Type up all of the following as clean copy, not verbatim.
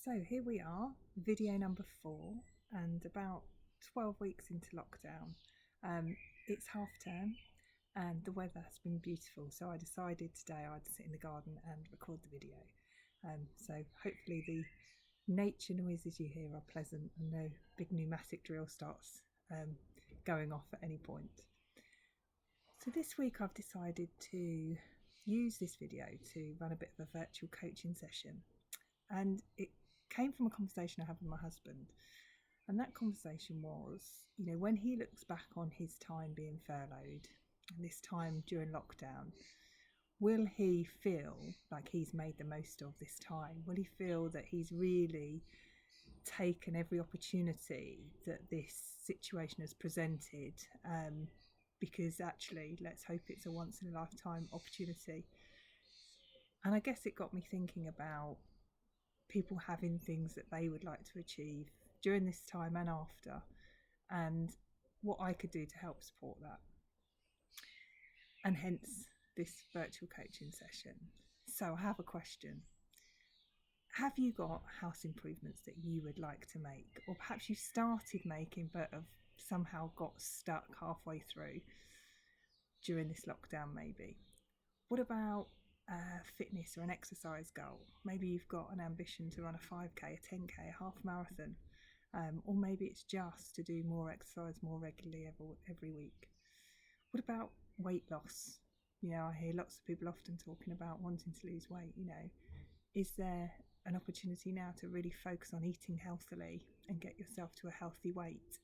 So here we are, video number 4, and about 12 weeks into lockdown. It's half term and the weather has been beautiful, so I decided today I'd sit in the garden and record the video. So hopefully the nature noises you hear are pleasant and no big pneumatic drill starts going off at any point. So this week I've decided to use this video to run a bit of a virtual coaching session, and it came from a conversation I had with my husband. And that conversation was, when he looks back on his time being furloughed and this time during lockdown, will he feel like he's made the most of this time? Will he feel that he's really taken every opportunity that this situation has presented? Because actually, let's hope it's a once in a lifetime opportunity. And I guess it got me thinking about people having things that they would like to achieve during this time and after, and what I could do to help support that. And hence this virtual coaching session. So I have a question. Have you got house improvements that you would like to make, or perhaps you started making but have somehow got stuck halfway through during this lockdown maybe? What about fitness or an exercise goal? Maybe you've got an ambition to run a 5k, a 10k, a half marathon, or maybe it's just to do more exercise more regularly every week. What about weight loss? I hear lots of people often talking about wanting to lose weight. Is there an opportunity now to really focus on eating healthily and get yourself to a healthy weight?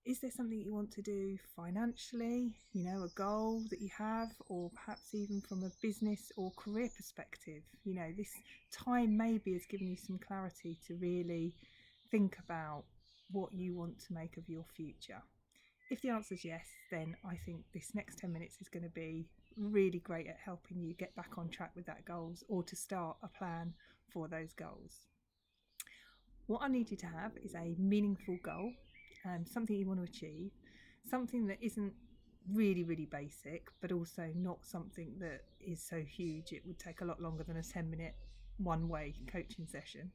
Is there something you want to do financially, a goal that you have, or perhaps even from a business or career perspective? This time maybe has given you some clarity to really think about what you want to make of your future. If the answer is yes, then I think this next 10 minutes is going to be really great at helping you get back on track with that goals, or to start a plan for those goals. What I need you to have is a meaningful goal, something you want to achieve, something that isn't really basic, but also not something that is so huge it would take a lot longer than a 10-minute one-way coaching session.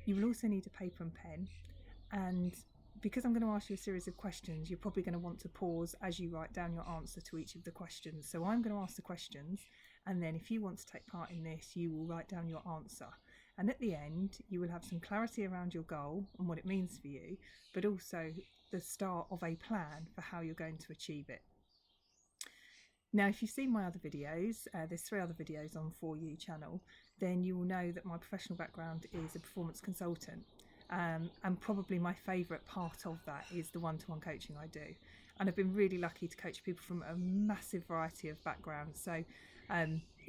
You will also need a paper and pen, and because I'm going to ask you a series of questions, you're probably going to want to pause as you write down your answer to each of the questions. So I'm going to ask the questions, and then if you want to take part in this, you will write down your answer. And at the end, you will have some clarity around your goal and what it means for you, but also the start of a plan for how you're going to achieve it. Now, if you've seen my other videos, there's 3 other videos on For You channel, then you will know that my professional background is a performance consultant. And probably my favourite part of that is the one-to-one coaching I do. And I've been really lucky to coach people from a massive variety of backgrounds. So,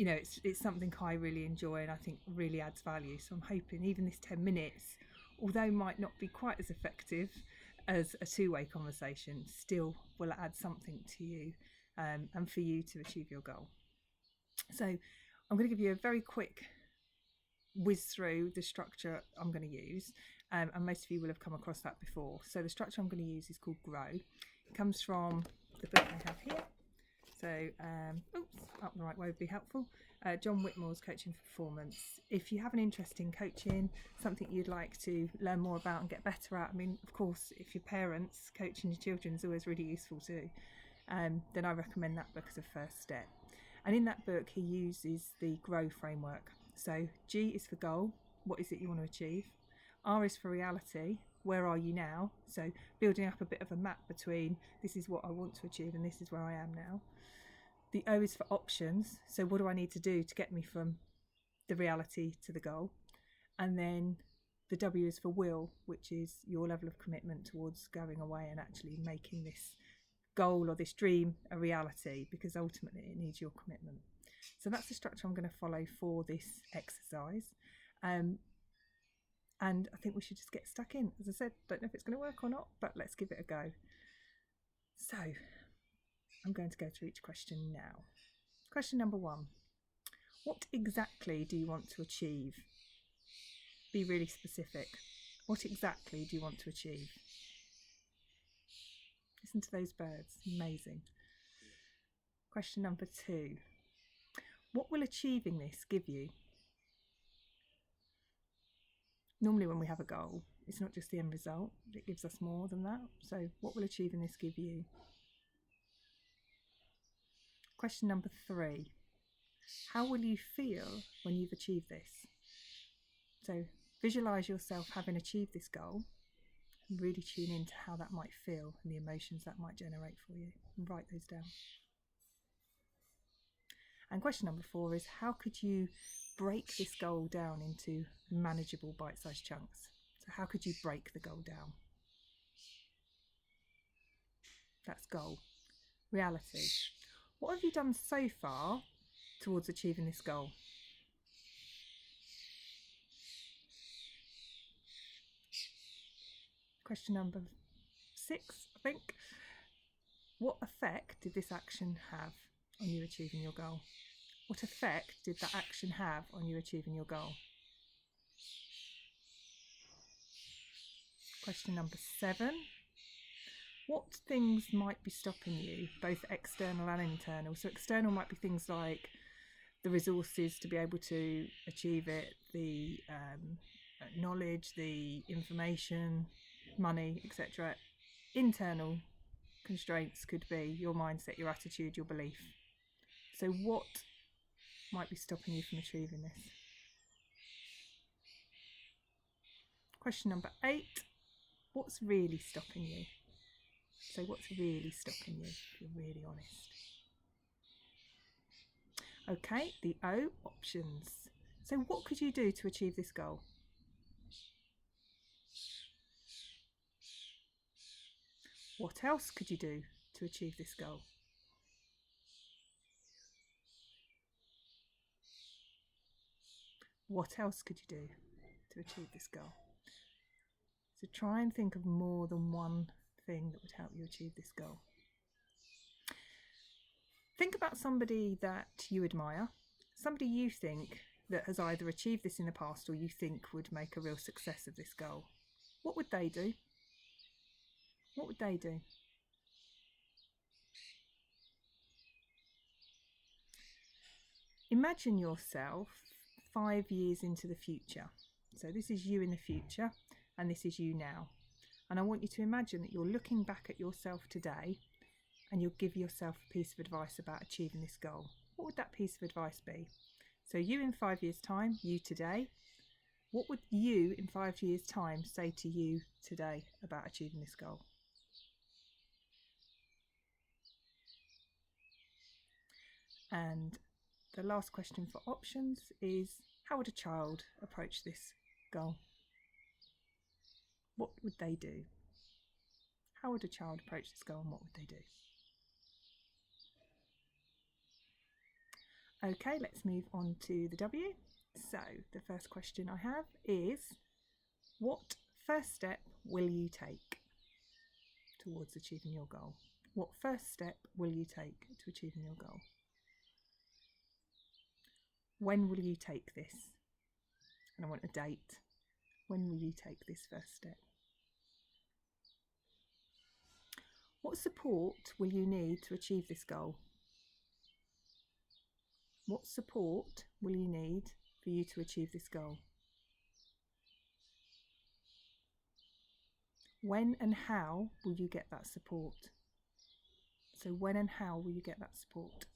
it's something I really enjoy and I think really adds value. So I'm hoping even this 10 minutes, although might not be quite as effective as a two-way conversation, still will add something to you and for you to achieve your goal. So I'm going to give you a very quick whiz through the structure I'm going to use, and most of you will have come across that before. So the structure I'm going to use is called Grow. It comes from the book I have here. So, up the right way would be helpful. John Whitmore's Coaching for Performance. If you have an interest in coaching, something you'd like to learn more about and get better at, of course, if you're parents, coaching your children is always really useful too. Then I recommend that book as a first step. And in that book, he uses the GROW framework. So G is for goal, what is it you want to achieve? R is for reality, where are you now? So building up a bit of a map between this is what I want to achieve and this is where I am now. The O is for options, so what do I need to do to get me from the reality to the goal? And then the W is for will, which is your level of commitment towards going away and actually making this goal or this dream a reality, because ultimately it needs your commitment. So that's the structure I'm going to follow for this exercise. And I think we should just get stuck in. As I said, don't know if it's going to work or not, but let's give it a go. So I'm going to go through each question now. Question number 1. What exactly do you want to achieve? Be really specific. What exactly do you want to achieve? Listen to those birds. Amazing. Question number 2. What will achieving this give you? Normally when we have a goal, it's not just the end result, it gives us more than that. So what will achieving this give you? Question number 3. How will you feel when you've achieved this? So visualise yourself having achieved this goal and really tune into how that might feel and the emotions that might generate for you, and write those down. And question number 4 is, how could you break this goal down into manageable bite-sized chunks? So how could you break the goal down? That's goal. Reality. What have you done so far towards achieving this goal? Question number 6, I think. What effect did this action have on you achieving your goal? What effect did that action have on you achieving your goal? Question number 7. What things might be stopping you, both external and internal? So external might be things like the resources to be able to achieve it, the knowledge, the information, money, etc. Internal constraints could be your mindset, your attitude, your belief. So what might be stopping you from achieving this? Question number 8. What's really stopping you? So what's really stopping you, if you're really honest? Okay, the O, options. So what could you do to achieve this goal? What else could you do to achieve this goal? What else could you do to achieve this goal? So try and think of more than one thing that would help you achieve this goal. Think about somebody that you admire, somebody you think that has either achieved this in the past or you think would make a real success of this goal. What would they do? What would they do? Imagine yourself 5 years into the future. So this is you in the future and this is you now. And I want you to imagine that you're looking back at yourself today and you'll give yourself a piece of advice about achieving this goal. What would that piece of advice be? So you in 5 years' time, you today, what would you in 5 years' time say to you today about achieving this goal? And the last question for options is, how would a child approach this goal? What would they do? How would a child approach this goal and what would they do? Okay, let's move on to the W. So the first question I have is, what first step will you take towards achieving your goal? What first step will you take to achieving your goal? When will you take this? And I want a date. When will you take this first step? What support will you need to achieve this goal? What support will you need for you to achieve this goal? When and how will you get that support? So when and how will you get that support?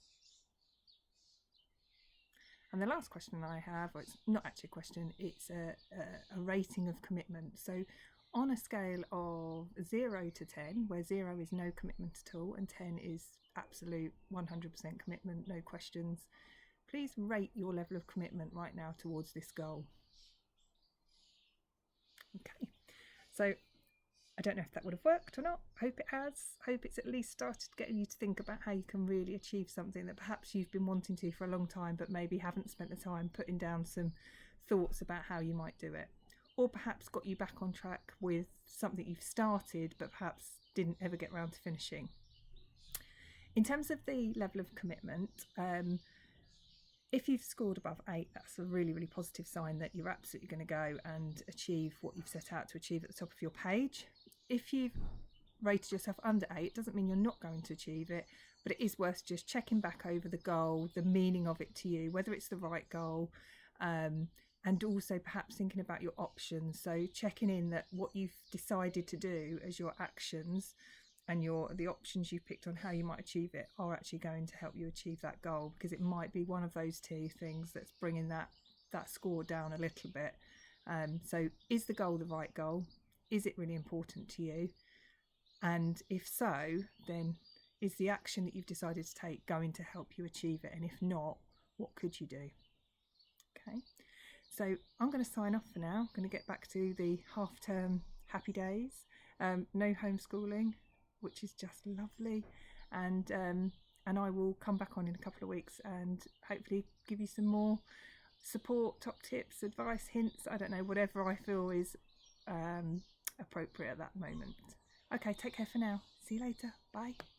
And the last question I have, or it's not actually a question, it's a rating of commitment. So on a scale of 0 to 10, where 0 is no commitment at all and 10 is absolute 100% commitment, no questions, please rate your level of commitment right now towards this goal. Okay, so I don't know if that would have worked or not. Hope it has. Hope it's at least started getting you to think about how you can really achieve something that perhaps you've been wanting to for a long time, but maybe haven't spent the time putting down some thoughts about how you might do it. Or perhaps got you back on track with something you've started, but perhaps didn't ever get around to finishing. In terms of the level of commitment, if you've scored above 8, that's a really, really positive sign that you're absolutely going to go and achieve what you've set out to achieve at the top of your page. If you've rated yourself under 8, it doesn't mean you're not going to achieve it, but it is worth just checking back over the goal, the meaning of it to you, whether it's the right goal, and also perhaps thinking about your options. So checking in that what you've decided to do as your actions and the options you've picked on how you might achieve it are actually going to help you achieve that goal, because it might be one of those two things that's bringing that score down a little bit. So is the goal the right goal? Is it really important to you? And if so, then is the action that you've decided to take going to help you achieve it? And if not, what could you do? Okay, so I'm going to sign off for now. I'm going to get back to the half-term happy days. No homeschooling, which is just lovely. And I will come back on in a couple of weeks and hopefully give you some more support, top tips, advice, hints, I don't know, whatever I feel is appropriate at that moment. Okay, take care for now. See you later. Bye.